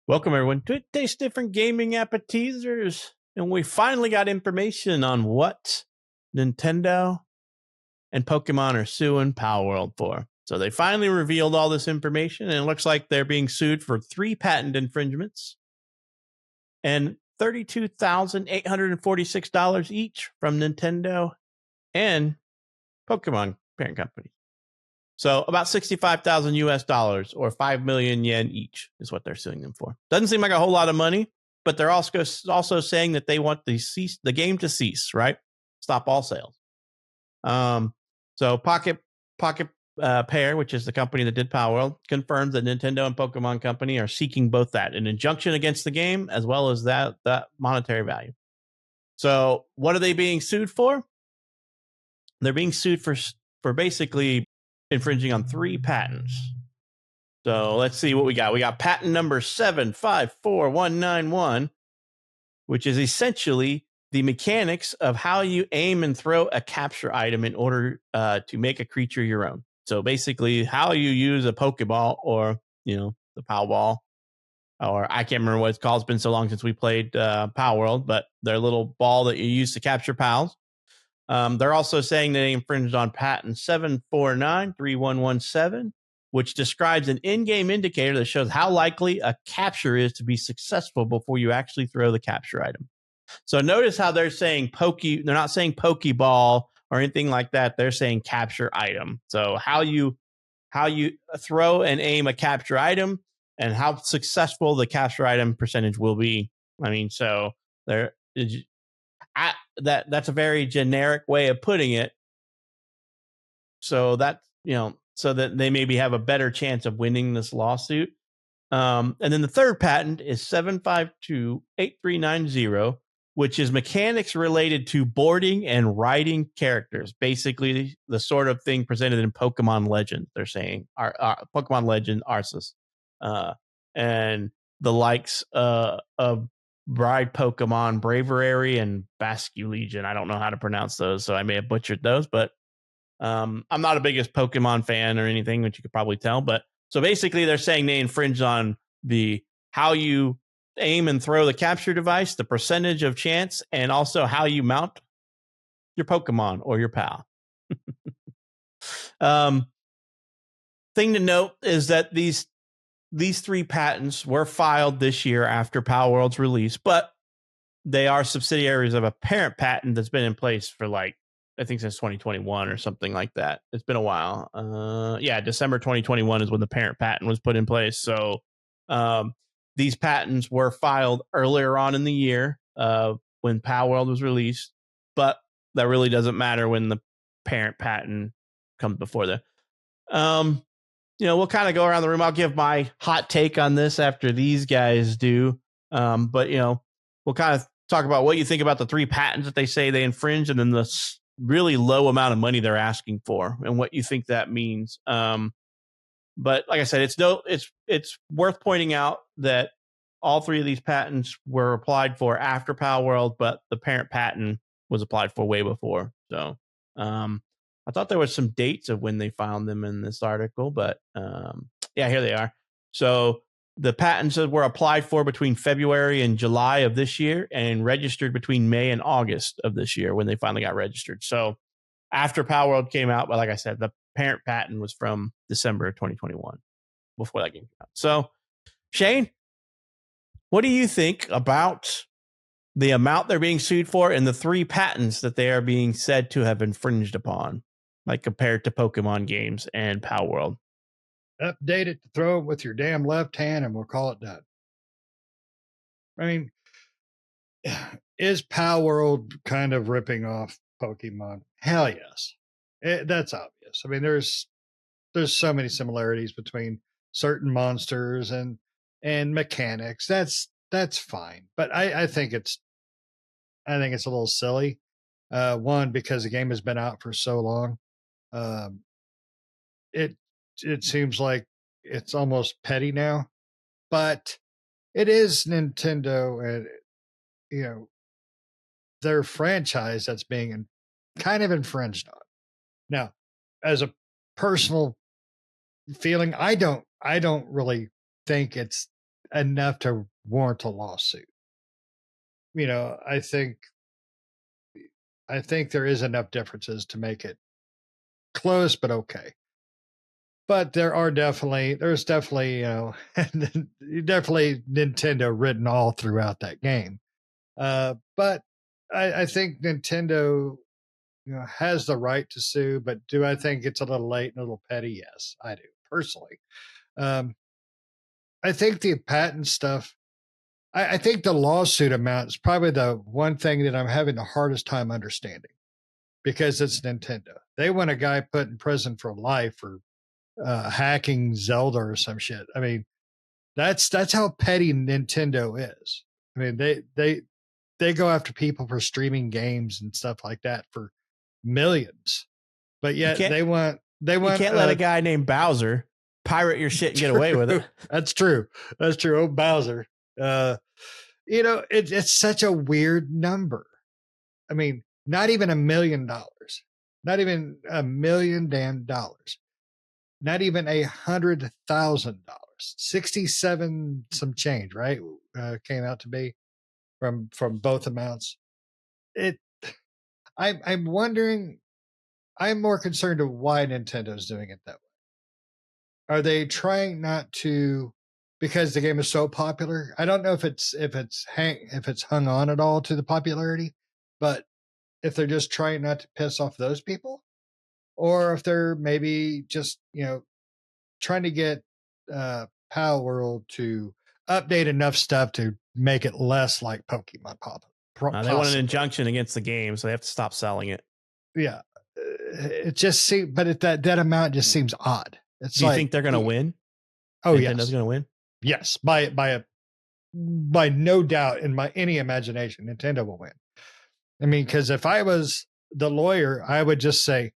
Welcome, everyone, to Taste Different Gaming Appetizers. And we finally got information on what Nintendo and Pokemon are suing Palworld for. So they finally revealed all this information, and it looks like they're being sued for 3 patent infringements and $32,846 each from Nintendo and Pokemon parent company. So about 65,000 US dollars or 5 million yen each is what they're suing them for. Doesn't seem like a whole lot of money, but they're also saying that they want the game to cease, right? Stop all sales. So Pocket Pair, which is the company that did Palworld, confirms that Nintendo and Pokemon Company are seeking both that, an injunction against the game as well as that monetary value. So what are they being sued for? They're being sued for basically infringing on 3 patents. So let's see what we got. We got patent number 754191, which is essentially the mechanics of how you aim and throw a capture item in order to make a creature your own. So basically how you use a Pokeball or, the Palball, or I can't remember what it's called. It's been so long since we played Palworld, but their little ball that you use to capture pals. They're also saying they infringed on patent 7493117, which describes an in-game indicator that shows how likely a capture is to be successful before you actually throw the capture item. So notice how they're saying they're not saying Pokeball or anything like that. They're saying capture item. So how you throw and aim a capture item and how successful the capture item percentage will be. I mean, so that's a very generic way of putting it. So that, so that they maybe have a better chance of winning this lawsuit. And then the third patent is 7528390, which is mechanics related to boarding and riding characters. Basically the sort of thing presented in Pokemon Legend, they're saying, Pokemon Legend Arceus, and the likes of Bride Pokemon, Braverary, and Basque Legion. I don't know how to pronounce those, so I may have butchered those, but I'm not a biggest Pokemon fan or anything, which you could probably tell. But so basically they're saying they infringe on how you aim and throw the capture device, the percentage of chance, and also how you mount your Pokemon or your pal. Thing to note is that these 3 patents were filed this year after Palworld's release, but they are subsidiaries of a parent patent that's been in place for I think since 2021 or something like that. It's been a while. December 2021 is when the parent patent was put in place. So these patents were filed earlier on in the year when Palworld was released, but that really doesn't matter when the parent patent comes before that. We'll kind of go around the room. I'll give my hot take on this after these guys do. But we'll kind of talk about what you think about the 3 patents that they say they infringe, and then the really low amount of money they're asking for, and what you think that means. But like I said, it's worth pointing out that all 3 of these patents were applied for after Palworld, but the parent patent was applied for way before. So, I thought there was some dates of when they found them in this article, but here they are. So the patents were applied for between February and July of this year and registered between May and August of this year when they finally got registered. So after Palworld came out, but like I said, the parent patent was from December of 2021 before that game came out. So Shane, what do you think about the amount they're being sued for and the 3 patents that they are being said to have infringed upon, like compared to Pokemon games and Palworld? Update it to throw it with your damn left hand and we'll call it done. I mean, is Palworld kind of ripping off Pokemon? Hell yes. That's obvious. I mean, there's so many similarities between certain monsters and mechanics. That's fine. But I think it's a little silly. One, because the game has been out for so long. It seems like it's almost petty now, but it is Nintendo and their franchise that's being kind of infringed on. Now, as a personal feeling, I don't really think it's enough to warrant a lawsuit. You know, I think there is enough differences to make it close, but okay. But there's definitely, you know, definitely Nintendo written all throughout that game. But I think Nintendo, you know, has the right to sue. But do I think it's a little late and a little petty? Yes, I do personally. Um, I think the patent stuff. I think the lawsuit amount is probably the one thing that I'm having the hardest time understanding because it's Nintendo. They want a guy put in prison for life for hacking Zelda or some shit. I mean, that's how petty Nintendo is. I mean, they go after people for streaming games and stuff like that for millions, but You yet can't they you want can't let a guy named Bowser pirate your shit and get away with it. That's true. That's true. Oh, Bowser. You know, it's such a weird number. I mean, not even $1 million, not even $1 million damn dollars, not even $100,000, 67 some change, right? Came out to be from both amounts. It. I'm wondering. I'm more concerned of why Nintendo's doing it that way. Are they trying not to? Because the game is so popular. I don't know if it's hung on at all to the popularity, but if they're just trying not to piss off those people, or if they're maybe just, you know, trying to get Palworld to update enough stuff to make it less like Pokemon Pop. They want an injunction against the game, so they have to stop selling it. Yeah, it just seems, but that amount just seems odd. It's Do you think they're going to win? Oh, Nintendo's going to win. Yes, by no doubt in my any imagination, Nintendo will win. I mean, because if I was the lawyer, I would just say,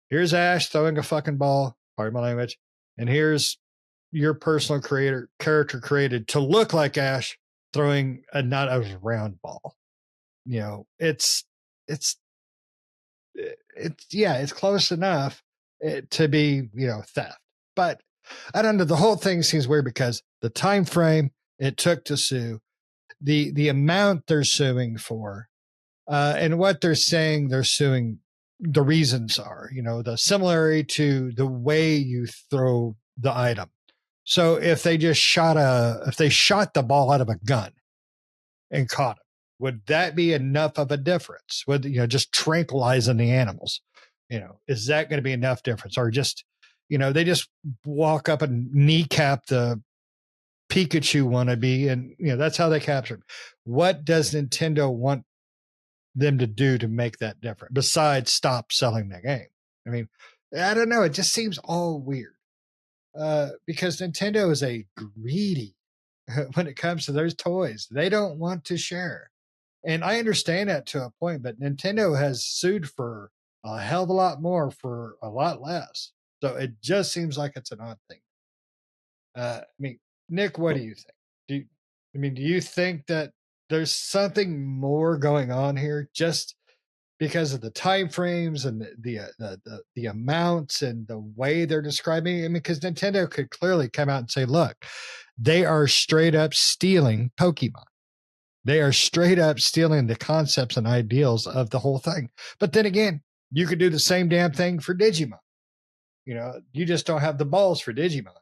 "Here's Ash throwing a fucking ball." Pardon my language. And here's your personal character created to look like Ash throwing not a round ball. You know, it's yeah, it's close enough to be, you know, theft. But I don't know. The whole thing seems weird because the time frame it took to sue, the amount they're suing for, and what they're saying they're suing. The reasons are, you know, the similarity to the way you throw the item. So if they just shot the ball out of a gun and caught it, would that be enough of a difference? Would, you know, just tranquilizing the animals, you know, is that going to be enough difference? Or just, you know, they just walk up and kneecap the Pikachu wannabe, and, you know, that's how they capture him. What does Nintendo want them to do to make that different besides stop selling that game? I mean, I don't know. It just seems all weird. Because Nintendo is a greedy when it comes to those toys. They don't want to share. And I understand that to a point, but Nintendo has sued for a hell of a lot more for a lot less. So it just seems like it's an odd thing. I mean, Nick, what do you think? Do you think that there's something more going on here just because of the time frames and the amounts and the way they're describing it? I mean, because Nintendo could clearly come out and say, look, they are straight up stealing Pokemon. They are straight up stealing the concepts and ideals of the whole thing. But then again, you could do the same damn thing for Digimon. You know, you just don't have the balls for Digimon.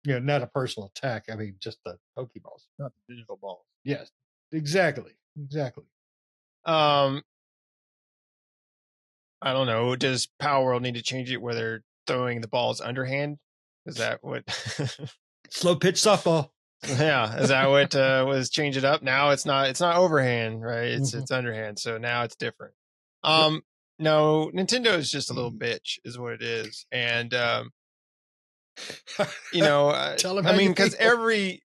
You know, not a personal attack. I mean, just the Pokeballs, not the digital balls. Yes, exactly. Exactly. I don't know. Does Power World need to change it where they're throwing the balls underhand? Is that what? Slow pitch softball. Yeah, is that what was change it up? Now it's not overhand, right? It's underhand. So now it's different. No, Nintendo is just a little bitch, is what it is, and you know, I mean, because every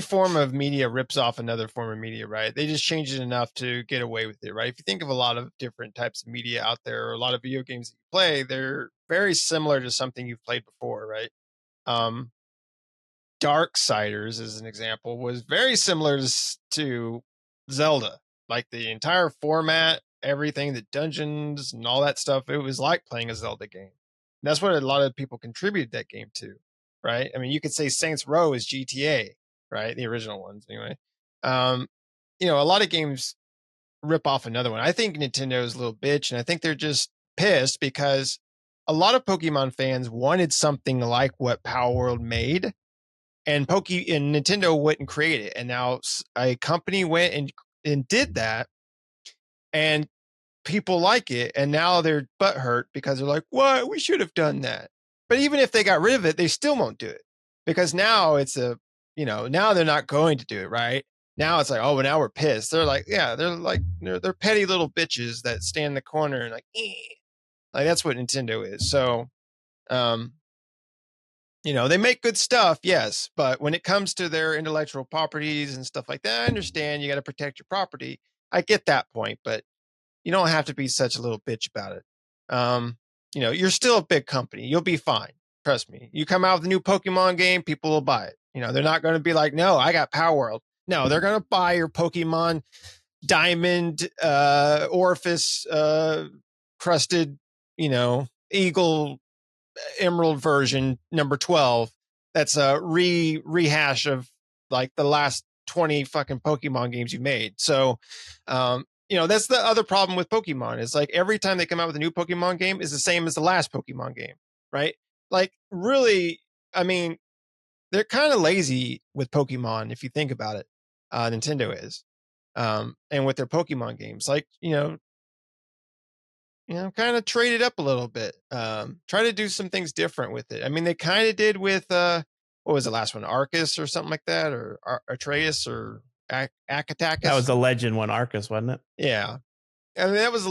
form of media rips off another form of media, right? They just change it enough to get away with it, right? If you think of a lot of different types of media out there, or a lot of video games that you play, they're very similar to something you've played before, right? Darksiders, as an example, was very similar to Zelda. Like the entire format, everything, the dungeons and all that stuff, it was like playing a Zelda game. And that's what a lot of people contributed that game to. right? I mean, you could say Saints Row is GTA, right? The original ones, anyway. You know, a lot of games rip off another one. I think Nintendo is a little bitch, and I think they're just pissed because a lot of Pokemon fans wanted something like what Palworld made, and Nintendo went and created it, and now a company went and did that, and people like it, and now they're butthurt because they're like, "What? We should have done that." But even if they got rid of it, they still won't do it because now it's now they're not going to do it, right? Now it's like, oh, well, now we're pissed. They're like, yeah, they're petty little bitches that stand in the corner and like, like that's what Nintendo is. So, they make good stuff, yes, but when it comes to their intellectual properties and stuff like that, I understand you got to protect your property. I get that point, but you don't have to be such a little bitch about it. You're still a big company. You'll be fine. Trust me. You come out with a new Pokemon game, people will buy it. They're not going to be like, no, I got Palworld. No, they're going to buy your Pokemon Diamond, Orifice, crusted, Eagle, Emerald version number 12. That's a rehash of like the last 20 fucking Pokemon games you made. So, that's the other problem with Pokemon is like every time they come out with a new Pokemon game is the same as the last Pokemon game, right? Like really, I mean, they're kind of lazy with Pokemon if you think about it. Nintendo is, and with their Pokemon games, like kind of trade it up a little bit. Try to do some things different with it. I mean, they kind of did with what was the last one, Arceus or something like that, or Atreus or Akatakis. That was the legend one, Arceus, wasn't it? Yeah. I mean, it was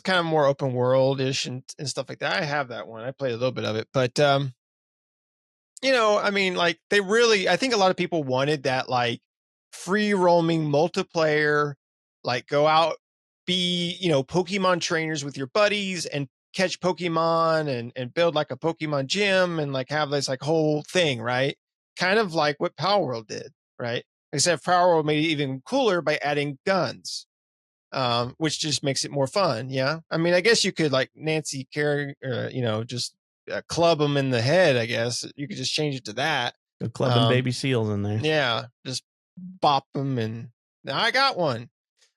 kind of more open world-ish and stuff like that. I have that one. I played a little bit of it, but I mean, like I think a lot of people wanted that like free roaming multiplayer, like go out, be, Pokemon trainers with your buddies and catch Pokemon and build like a Pokemon gym and like have this like whole thing, right? Kind of like what Palworld did, right? Except Palworld made it even cooler by adding guns. Which just makes it more fun. Yeah. I mean, I guess you could like Nancy carry, just club them in the head. I guess you could just change it to that. Good clubbing baby seals in there. Yeah. Just bop them. And now I got one.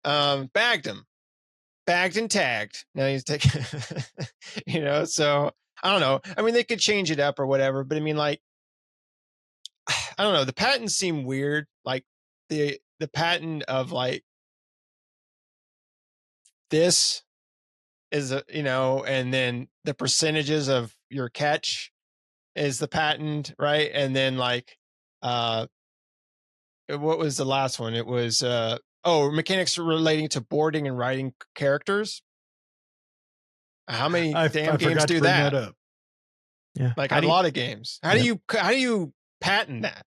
Bagged and tagged. Now he's taking, so I don't know. I mean, they could change it up or whatever, but I mean, like, I don't know. The patents seem weird. Like the patent of like, this is and then the percentages of your catch is the patent, right? And then like what was the last one? It was mechanics relating to boarding and riding characters. How many damn games do that? Up. Yeah, like a lot of games. How do you patent that,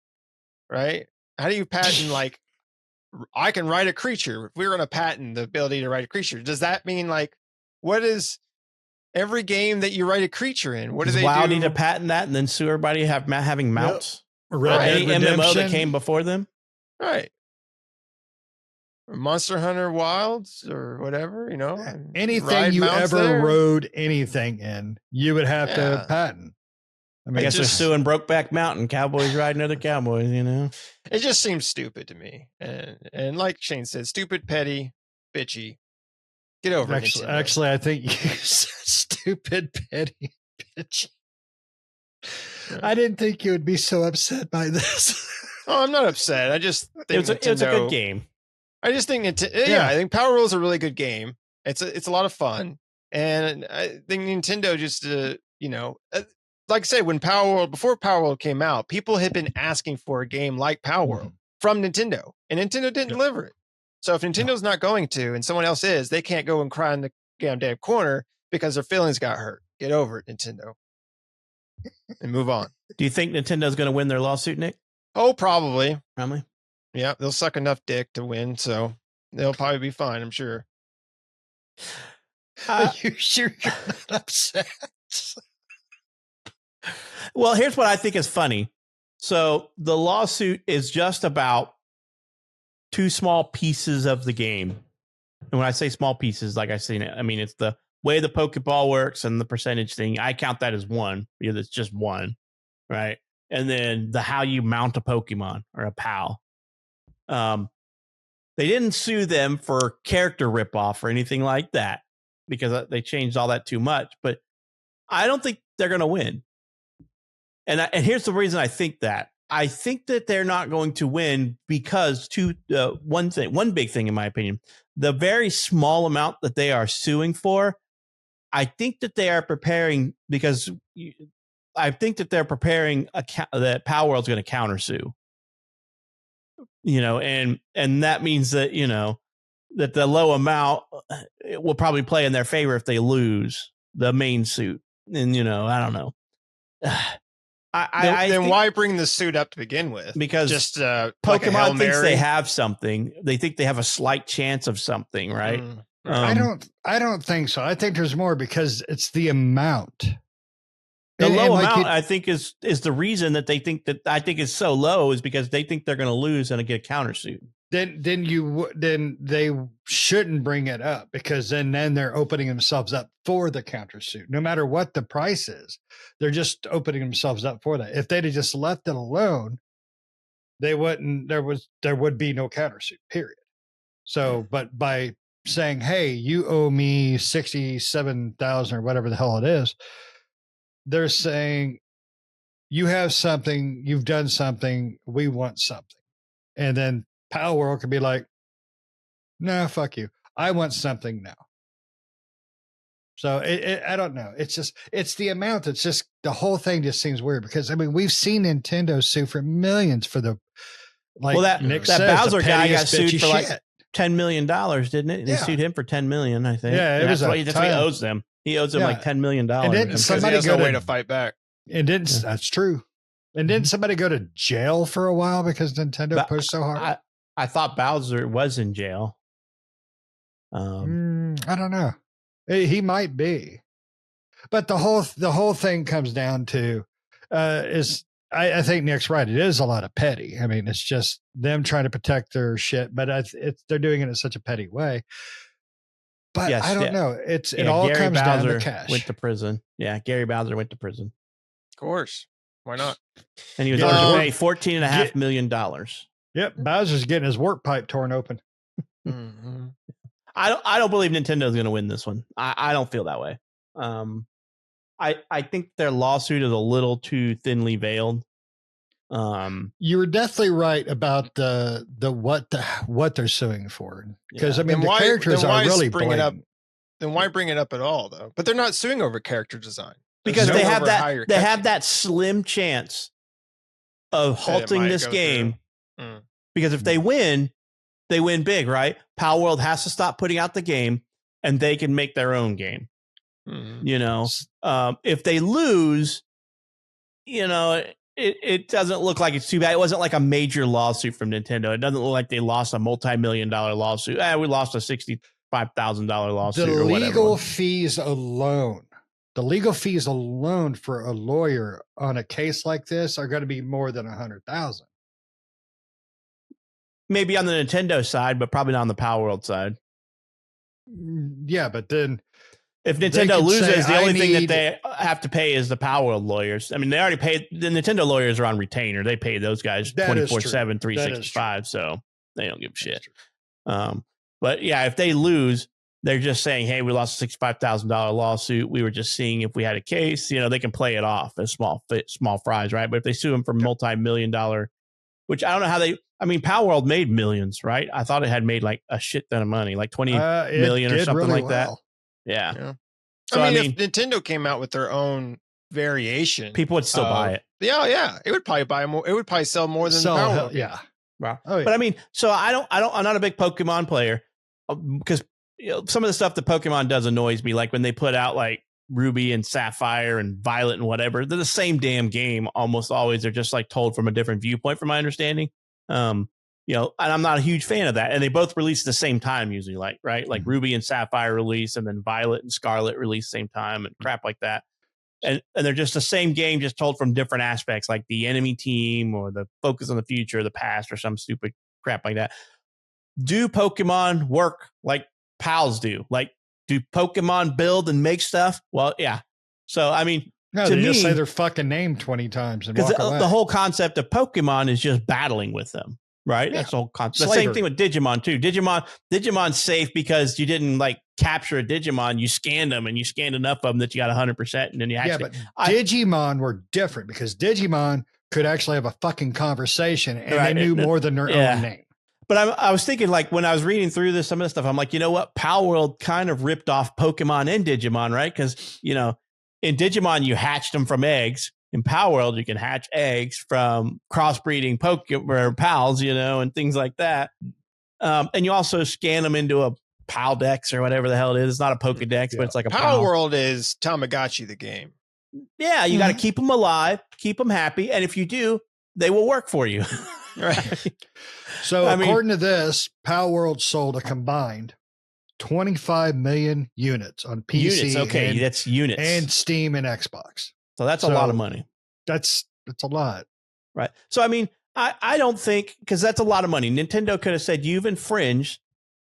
right? How do you patent like I can ride a creature? If we were going to patent the ability to ride a creature, does that mean like what is every game that you ride a creature in? What do they WoW do? Need to patent that and then sue everybody having mounts? Yep. Or any MMO that came before them? Right. Or Monster Hunter Wilds or whatever, anything you ever rode anything in, you would have to patent. I guess they're suing Brokeback Mountain, cowboys riding other cowboys, It just seems stupid to me. And like Shane said, stupid, petty, bitchy. Get over it. Actually, I think you said stupid, petty, bitchy. Yeah. I didn't think you would be so upset by this. Oh, I'm not upset. I just think it's a good game. I just think I think Palworld is a really good game. It's a lot of fun. And I think Nintendo just, like I said, before Palworld came out, people had been asking for a game like Palworld from Nintendo, and Nintendo didn't deliver it. So if Nintendo's not going to, and someone else is, they can't go and cry in the damn corner because their feelings got hurt. Get over it, Nintendo, and move on. Do you think Nintendo's going to win their lawsuit, Nick? Oh, probably. Probably. Yeah, they'll suck enough dick to win, so they'll probably be fine, I'm sure. Are you sure you're not upset? Well, here's what I think is funny. So the lawsuit is just about two small pieces of the game. And when I say small pieces, like I mean, it's the way the Pokeball works and the percentage thing. I count that as one because it's just one, right? and then the how you mount a Pokemon or a PAL. They didn't sue them for character ripoff or anything like that because they changed all that too much. But I don't think they're going to win. And here's the reason I think that. I think that they're not going to win because one big thing, in my opinion, the very small amount that they are suing for, I think that they are preparing because I think that they're preparing that Palworld's going to countersue. And that means that, that the low amount will probably play in their favor if they lose the main suit. And, I don't know. Then why bring the suit up to begin with? Because just Pokemon thinks they have something. They think they have a slight chance of something, right? I don't think so. I think there's more because it's the amount. The low amount, I think, is the reason that they think that I think is so low is because they think they're going to lose and get a countersuit. Then they shouldn't bring it up because then they're opening themselves up for the countersuit. No matter what the price is, they're just opening themselves up for that. If they'd have just left it alone, they wouldn't. There would be no countersuit. Period. So, but by saying, "Hey, you owe me $67,000 or whatever the hell it is," they're saying, "You have something. You've done something. We want something," and then Palworld could be like, "No, fuck you. I want something now." So I don't know. It's the amount. It's just the whole thing just seems weird because we've seen Nintendo sue for millions for the that Bowser guy got sued for like $10 million, didn't it? They sued him for $10 million, I think. Yeah, that's what he owes them. He owes them like $10 million. And didn't somebody has no way to fight back? And that's true. And didn't somebody go to jail for a while because Nintendo pushed so hard? I thought Bowser was in jail. I don't know. He might be, but the whole thing comes down to I think Nick's right. It is a lot of petty. It's just them trying to protect their shit, but they're doing it in such a petty way. But I don't know. It all Gary comes Bowser down to cash. Went to prison. Yeah, Gary Bowser went to prison. Of course. Why not? And he was ordered to pay $14.5 million. Yep, Bowser's getting his work pipe torn open. Mm-hmm. I don't believe Nintendo's going to win this one. I don't feel that way. I think their lawsuit is a little too thinly veiled. You were definitely right about what they're suing for because the characters are really blatant. Then why bring it up at all though? But they're not suing over character design because they have that slim chance of halting this game. Because if they win big, right? Palworld has to stop putting out the game and they can make their own game. If they lose, it doesn't look like it's too bad. It wasn't like a major lawsuit from Nintendo. It doesn't look like they lost a multi-million-dollar lawsuit. We lost a $65,000 lawsuit or whatever. The legal fees alone for a lawyer on a case like this are going to be more than $100,000. Maybe on the Nintendo side, but probably not on the Palworld side. Yeah, but then if Nintendo loses, the only thing that they have to pay is the Palworld lawyers. They already paid. The Nintendo lawyers are on retainer. They pay those guys 24/7, 365. So they don't give a shit. But yeah, if they lose, they're just saying, "Hey, we lost a $65,000 lawsuit. We were just seeing if we had a case." They can play it off as small fries, right? But if they sue them for multi-million-dollar, which I don't know how they. Palworld made millions, right? I thought it had made like a shit ton of money, like 20 million or something really like that. Yeah. So if Nintendo came out with their own variation, people would still buy it. Yeah. It would probably buy more. It would probably sell more than Palworld. Yeah. Wow. Oh, yeah. But so I'm not a big Pokemon player because some of the stuff that Pokemon does annoys me. Like when they put out like Ruby and Sapphire and Violet and whatever, they're the same damn game almost always. They're just like told from a different viewpoint, from my understanding. And I'm not a huge fan of that. And they both release at the same time usually, right? Like Ruby and Sapphire release, and then Violet and Scarlet release same time and crap like that. And they're just the same game, just told from different aspects, like the enemy team or the focus on the future or the past or some stupid crap like that. Do Pokemon work like pals do? Like, do Pokemon build and make stuff? Well, yeah. So, No, they just say their fucking name 20 times and walk away. The whole concept of Pokemon is just battling with them, right? Yeah. That's the whole concept. The same thing with Digimon too. Digimon's safe because you didn't like capture a Digimon. You scanned them and you scanned enough of them that you got 100%, and then you actually. Yeah, but Digimon were different because Digimon could actually have a fucking conversation, and they knew more than their own name. But I was thinking, like, when I was reading through some of this stuff, I'm like, you know what? Palworld kind of ripped off Pokemon and Digimon, right? Because, you know, in Digimon, you hatched them from eggs. In Palworld, you can hatch eggs from crossbreeding Pokemon pals, you know, and things like that. And you also scan them into a Paldex or whatever the hell it is. It's not a Pokedex, but it's like a Palworld is Tamagotchi, the game. Yeah, you got to keep them alive, keep them happy. And if you do, they will work for you. Right. So according to this, Palworld sold a combined 25 million units on PC. Units, okay, that's units. And Steam and Xbox. So that's a lot of money. That's a lot. Right. So, I mean, I don't think, because that's a lot of money. Nintendo could have said, you've infringed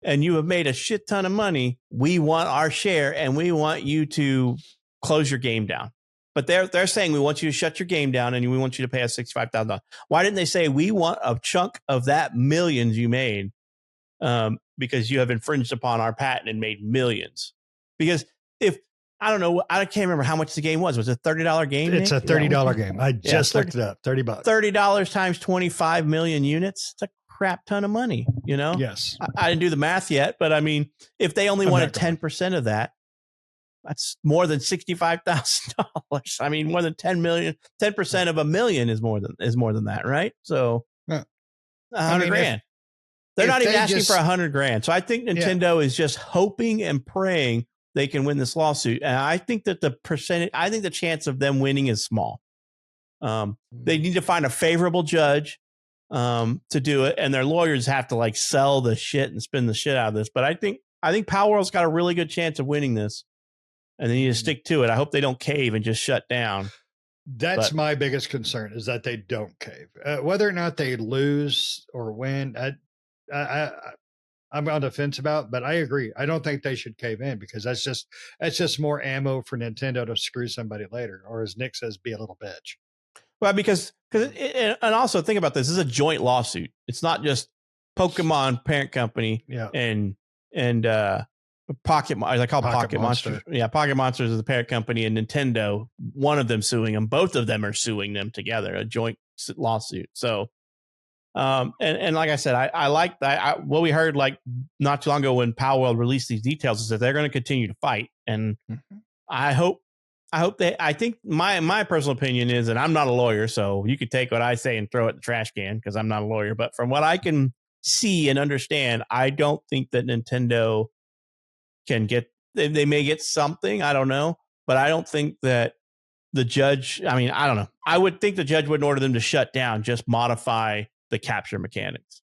and you have made a shit ton of money. We want our share and we want you to close your game down. But they're saying we want you to shut your game down and we want you to pay us $65,000. Why didn't they say we want a chunk of that millions you made because you have infringed upon our patent and made millions? Because if I don't know, I can't remember how much the game was. Was it a $30 game? It's a $30 game. I just looked it up. $30. $30 times 25 million units. It's a crap ton of money. You know? Yes. I didn't do the math yet, but I mean, if they only wanted 10% of that. That's more than $65,000. I mean, more than 10 million. 10% of a million is more than that, right? So, $100,000. They're not even asking for $100,000. So I think Nintendo is just hoping and praying they can win this lawsuit. And I think that the chance of them winning is small. They need to find a favorable judge to do it, and their lawyers have to like sell the shit and spin the shit out of this. But I think Palworld's got a really good chance of winning this. And they need to stick to it. I hope they don't cave and just shut down. That's my biggest concern, is that they don't cave. Whether or not they lose or win, I'm on the fence about. But I agree. I don't think they should cave in, because that's just more ammo for Nintendo to screw somebody later, or as Nick says, be a little bitch. Well, because and also think about this. This is a joint lawsuit. It's not just Pokemon parent company and Pocket Monster. Yeah, Pocket Monsters is the parent company, and Nintendo, one of them suing them. Both of them are suing them together, a joint lawsuit. So, and like I said, I like that. What we heard like not too long ago when Palworld released these details is that they're going to continue to fight, and I think my personal opinion is, and I'm not a lawyer, so you could take what I say and throw it in the trash can because I'm not a lawyer. But from what I can see and understand, I don't think that Nintendo can get, they may get something, I don't know, but I don't think that the judge, I mean, I don't know. I would think the judge wouldn't order them to shut down, just modify the capture mechanics.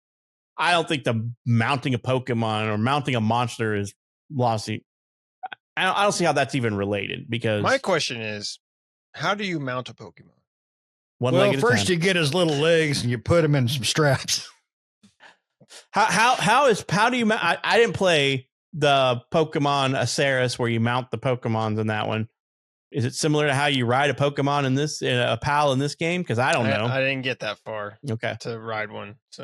I don't think the mounting a Pokemon or mounting a monster is lawsuit. I don't see how that's even related, because my question is, how do you mount a Pokemon? Well, first you get his little legs and you put him in some straps. How do you mount? I didn't play the Pokemon Aceris where you mount the Pokemons in that one. Is it similar to how you ride a Pokemon in this, a PAL in this game? Because I don't know. I didn't get that far. Okay, to ride one. So,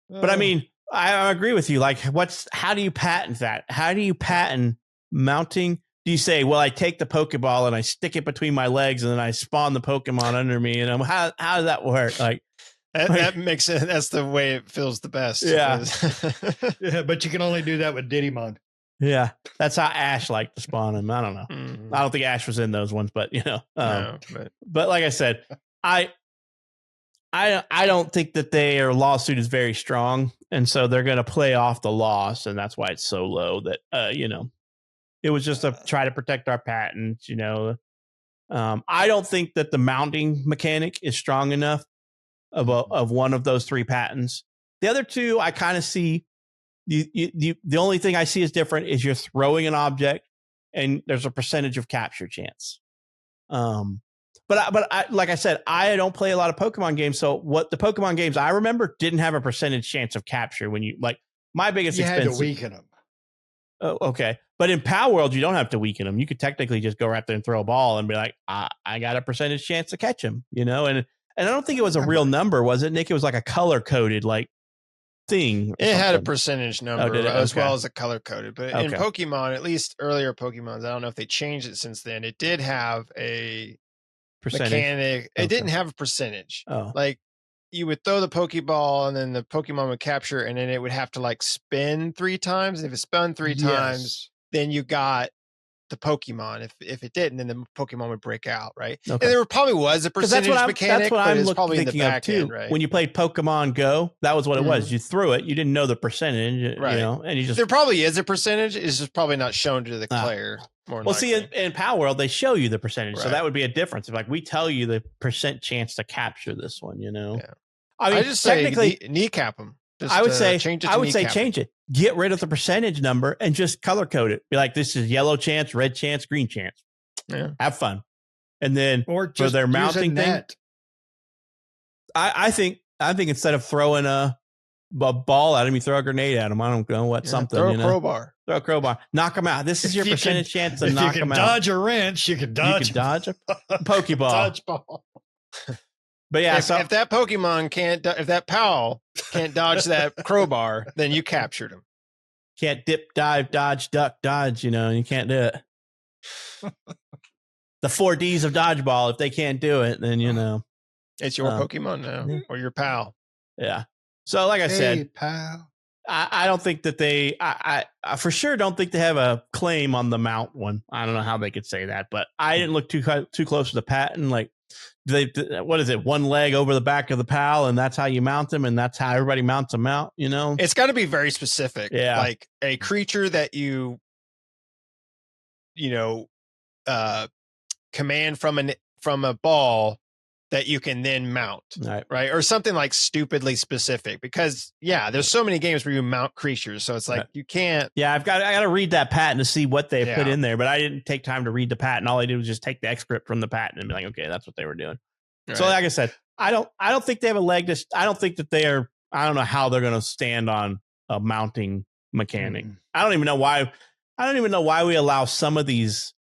but I mean, I agree with you. Like, how do you patent that? How do you patent mounting? Do you say, well, I take the Pokeball and I stick it between my legs and then I spawn the Pokemon under me? And how does that work? Like, that makes it. That's the way it feels the best. Yeah. Yeah, but you can only do that with Digimon. Yeah, that's how Ash liked to spawn him. I don't know. I don't think Ash was in those ones, but you know. No, but like I said, I don't think that their lawsuit is very strong, and so they're going to play off the loss, and that's why it's so low. That you know, it was just to try to protect our patents. You know, I don't think that the mounting mechanic is strong enough of one of those three patents. The other two, I kind of see. The only thing I see is different is you're throwing an object and there's a percentage of capture chance. But I, like I said, I don't play a lot of Pokemon games. So what the Pokemon games I remember didn't have a percentage chance of capture when you, like, my biggest expense. You had to weaken them. Oh, okay. But in Palworld, you don't have to weaken them. You could technically just go right there and throw a ball and be like, I got a percentage chance to catch him, you know? And I don't think it was a real number, was it, Nick? It was like a color coded like thing. It had a percentage number as well as a color coded. But in Okay. Pokemon, at least earlier Pokemons, I don't know if they changed it since then. It did have a mechanic. It didn't have a percentage. Oh. Like you would throw the Pokeball and then the Pokemon would capture, and then it would have to like spin 3 times. And if it spun 3 times, then you got the Pokemon. If it didn't, then the Pokemon would break out, right? Okay. And there probably was a percentage mechanic, that's what but I'm it's probably in the thinking back of too. end, right? When you played Pokemon Go, that was what it was. You threw it, you didn't know the percentage, right? You know, and you just there probably is a percentage. It's just probably not shown to the player. More well, likely. see, in Palworld, they show you the percentage, so that would be a difference. If like we tell you the percent chance to capture this one, you know. Yeah. I mean, just technically, say kneecap them. I would say change it. Get rid of the percentage number and just color code it. Be like, this is yellow chance, red chance, green chance. Yeah. Have fun. And then or just for their mounting thing, I think instead of throwing a ball at him, you throw a grenade at him. I don't know what something. Throw a crowbar. Throw a crowbar. Knock him out. This is your percentage chance to knock him out. You can dodge a wrench. You can dodge a Pokeball. Dodgeball. But yeah, if that Pokemon if that Pal can't dodge that crowbar, then you captured him. Can't dip, dive, dodge, duck, dodge. You know, you can't do it. The 4 Ds of dodgeball. If they can't do it, then you know it's your Pokemon now or your pal. Yeah. So, like I said, pal. I don't think that they. I for sure don't think they have a claim on the mount one. I don't know how they could say that, but I didn't look too close to the patent. Like, what is it? One leg over the back of the pal, and that's how you mount them, and that's how everybody mounts them out. You know, it's got to be very specific. Yeah, like a creature that you command from a ball that you can then mount, right? Or something like stupidly specific, because there's so many games where you mount creatures, so it's like you can't. Yeah, I got to read that patent to see what they put in there, but I didn't take time to read the patent. All I did was just take the excerpt from the patent and be like, okay, that's what they were doing. Right. So, like I said, I don't think they have a leg to. I don't think that they are. I don't know how they're going to stand on a mounting mechanic. I don't even know why. I don't even know why we allow some of these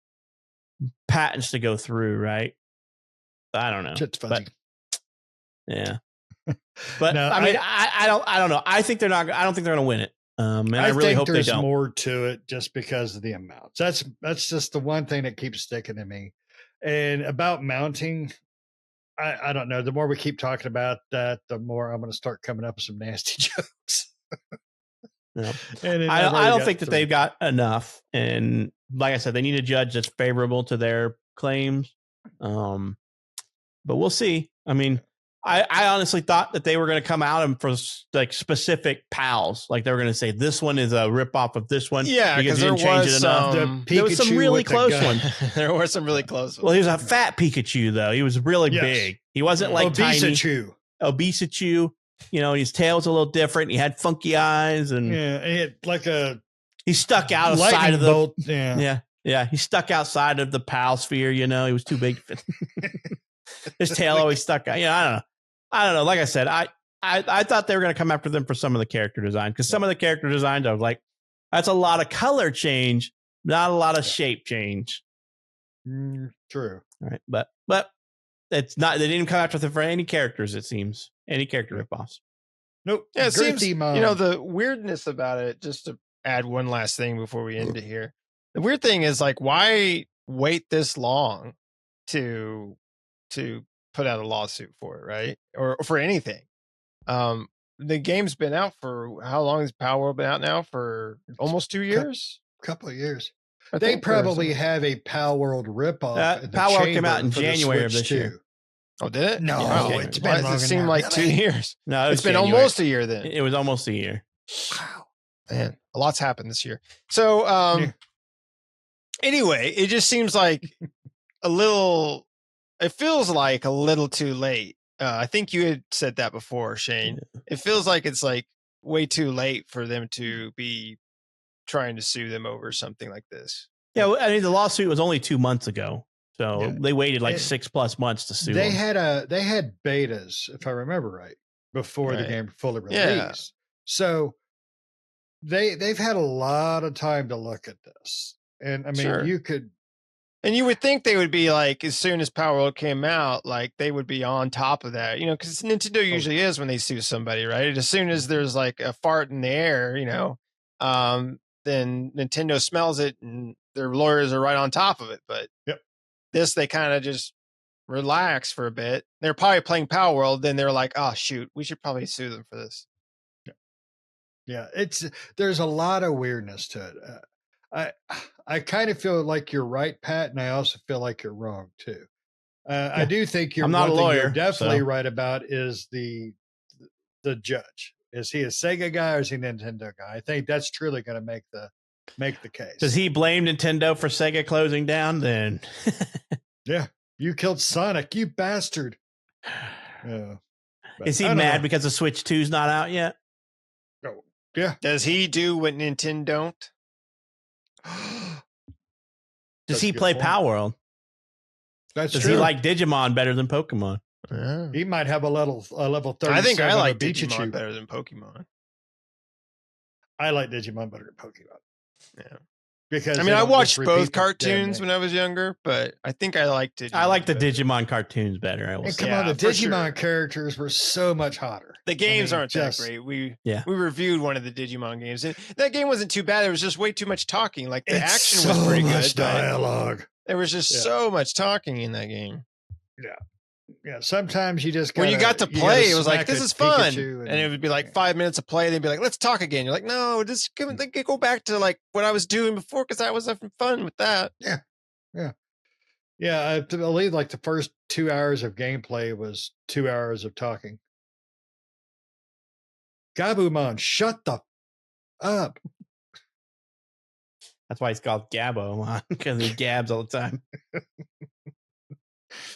patents to go through, right? I don't know. It's fuzzy. Yeah. But no, I mean, I don't know. I think they're not. I don't think they're going to win it. And I really hope they don't. There's more to it just because of the amounts. That's just the one thing that keeps sticking to me. And about mounting, I don't know. The more we keep talking about that, the more I'm going to start coming up with some nasty jokes. No. I don't think that they've got enough. And like I said, they need a judge that's favorable to their claims. But we'll see. I mean, I honestly thought that they were going to come out and for like specific pals, like they were going to say this one is a ripoff of this one. Yeah, because there was some really close ones. There were some really close ones. Well, he was a fat Pikachu though. He was really big. He wasn't like Obesachu. Obesachu. You know, his tail was a little different. He had funky eyes and he had like he stuck out outside of the bolt. Yeah. He stuck outside of the pal sphere. You know, he was too big. His tail always stuck out. Yeah, I don't know. Like I said, I thought they were going to come after them for some of the character design, because some of the character designs I was like, that's a lot of color change, not a lot of shape change. True. All right, but it's not. They didn't come after them for any characters. It seems any character ripoffs. Nope. Yeah, it seems. The weirdness about it. Just to add one last thing before we end it here, the weird thing is like, why wait this long to put out a lawsuit for it, right? Or for anything. The game's been out for how long has Palworld been out now? For almost 2 years? Couple of years. They probably have a Palworld ripoff. Palworld came out in January of this year. Oh, did it? No, it's been longer. It seemed like 2 years. No, it's been almost a year then. It was almost a year. Wow. Man, a lot's happened this year. So anyway, it just seems like it feels like a little too late. I think you had said that before, Shane. It feels like it's like way too late for them to be trying to sue them over something like this. Yeah, I mean, the lawsuit was only 2 months ago, so they waited like 6+ months to sue. They had betas, if I remember right, before the game fully released. So they've had a lot of time to look at this, and I mean, Sure. you could. And you would think they would be like, as soon as Palworld came out, like they would be on top of that, because Nintendo usually is when they sue somebody, right? As soon as there's like a fart in the air, then Nintendo smells it and their lawyers are right on top of it. But this, they kind of just relax for a bit. They're probably playing Palworld, then they're like, oh shoot, we should probably sue them for this. Yeah, there's a lot of weirdness to it. I kind of feel like you're right, Pat, and I also feel like you're wrong too. I do think I'm not a lawyer. You're definitely right about is the judge. Is he a Sega guy or is he a Nintendo guy? I think that's truly going to make the case. Does he blame Nintendo for Sega closing down? Then, yeah, you killed Sonic, you bastard. Is he mad because the Switch 2's not out yet? Oh, yeah. Does he do what Nintendo don't? Does he play Palworld? That's Does true. he like Digimon better than Pokemon? He might have a level 37. I think I like Digimon better than Pokemon. I like Digimon better than Pokemon. Yeah. Because I watched both cartoons when I was younger, but I think I like Digimon. I like the Digimon cartoons better. I will say. Come on, the Digimon characters were so much hotter. The games aren't that great. We reviewed one of the Digimon games, and that game wasn't too bad. There was just way too much talking. Like the action was pretty good. Much dialogue. There was just so much talking in that game. Yeah. Sometimes you just when you got to play, it was like, this is fun, and it would be like 5 minutes of play. They'd be like, let's talk again. You're like, no, just go back to like what I was doing before because I was having fun with that. Yeah. I believe like the first 2 hours of gameplay was 2 hours of talking. Gabumon, shut the up. That's why he's called Gabomon, because he gabs all the time.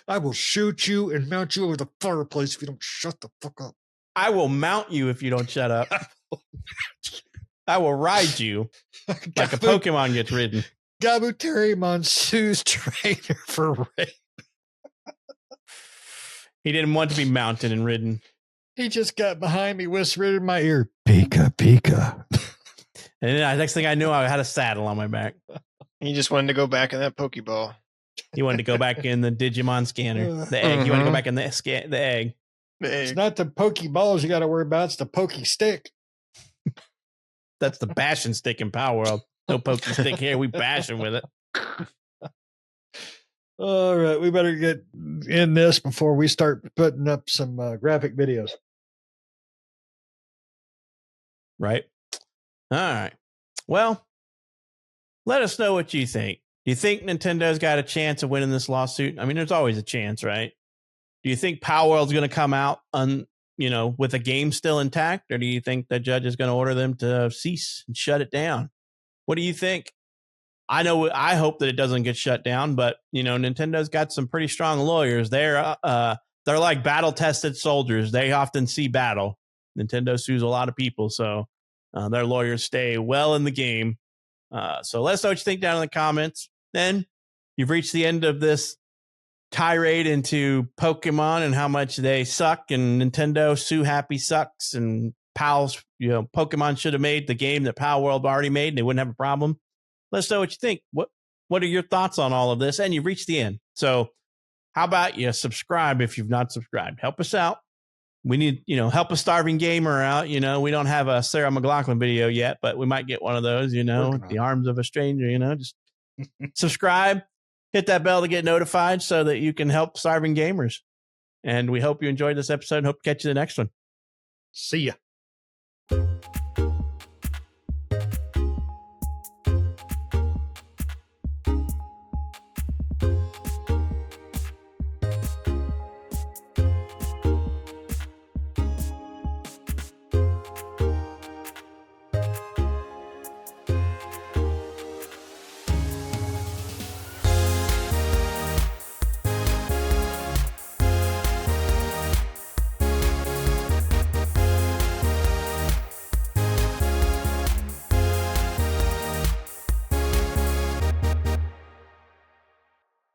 I will shoot you and mount you over the fireplace if you don't shut the fuck up. I will mount you if you don't shut up. I will ride you like a Pokemon gets ridden. Gabuterimon sues trainer for rape. He didn't want to be mounted and ridden. He just got behind me, whispered in my ear, Pika, Pika. And then next thing I knew, I had a saddle on my back. He just wanted to go back in that Pokeball. He wanted to go back in the Digimon scanner, the egg. You want to go back in the egg. It's not the Pokeballs you got to worry about. It's the Poke Stick. That's the bashing stick in Palworld. No Poke Stick here. We bashing with it. All right. We better get in this before we start putting up some graphic videos. Right. All right. Well, let us know what you think. Do you think Nintendo's got a chance of winning this lawsuit? I mean, there's always a chance, right? Do you think Palworld's going to come out with the game still intact, or do you think the judge is going to order them to cease and shut it down? What do you think? I hope that it doesn't get shut down, but Nintendo's got some pretty strong lawyers. They're like battle-tested soldiers. They often see battle. Nintendo sues a lot of people, so their lawyers stay well in the game. So let us know what you think down in the comments. Then you've reached the end of this tirade into Pokemon and how much they suck, and Nintendo Sue Happy sucks, and Pokemon should have made the game that Palworld already made and they wouldn't have a problem. Let us know what you think. What are your thoughts on all of this? And you've reached the end. So how about you subscribe if you've not subscribed? Help us out. We need, help a starving gamer out. We don't have a Sarah McLachlan video yet, but we might get one of those, the arms of a stranger, just subscribe, hit that bell to get notified so that you can help starving gamers. And we hope you enjoyed this episode and hope to catch you the next one. See ya.